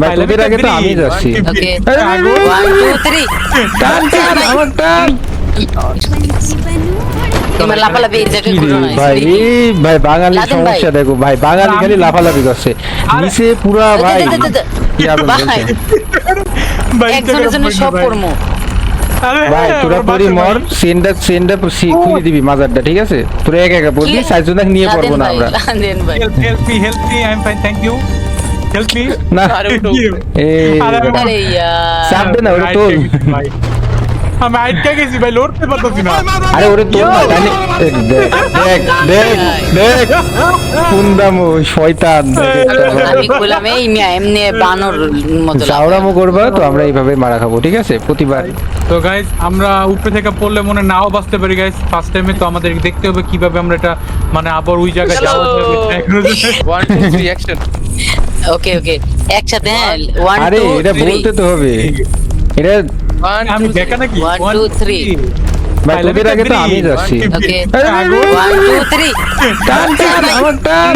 ভাই তোদের আগে তো আমি যাচ্ছি। ওকে আরে, 1 2 3 টান টান আমার টান। তোমরা লাফালাফি এই জায়গায় করো না ভাই এই ভাই বাঙালি লাদেন ভাই। সমস্যা দেখো ভাই, বাঙালি খালি লাফালাফি করছে নিচে পুরা ভাই কি আগুন ভাই জ্বলছে। একজনের জন্য সব কর্ম ভাই তোরা পরি মর সেন্ডা খুলে দিবি মাজারটা, ঠিক আছে? তোরা একা একা পড়বি, চারজন নিয়ে পড়বো না আমরা। লাদেন ভাই Help me, I'm fine, thank you. Help me. না এই আরে ইয়ার চাপ দে না ওরে তোল। আমি আটকে গেছি ভাই, লড়তে পারতেছি না। আরে ওরে তোল না জানি। দেখ দেখ দেখ কুন্দামো শয়তান। আমি কইলাম এই মিয়া এমনি বানর মতো চাওড়ামো করবা তো আমরা এইভাবে মারা খাবো, ঠিক আছে? প্রতিবার তো গাইস আমরা উপরে থেকে পড়লে মনে নাও বাঁচতে পারি গাইস, ফার্স্ট টাইমে তো আমাদের দেখতে হবে কিভাবে আমরা এটা মানে আবার ওই জায়গায় যাবো। 1 2 3 অ্যাকশন। ওকে ওকে একসাথে হ্যাঁ 1 আরে 2 এটা বলতে তো হবে। এটা 1 আমি 2 দেখা নাকি 1 2 3 ভাই তোদের আগে তো আমি যাচ্ছি। ওকে আরে, 1 2 3 টান টান আমার টান।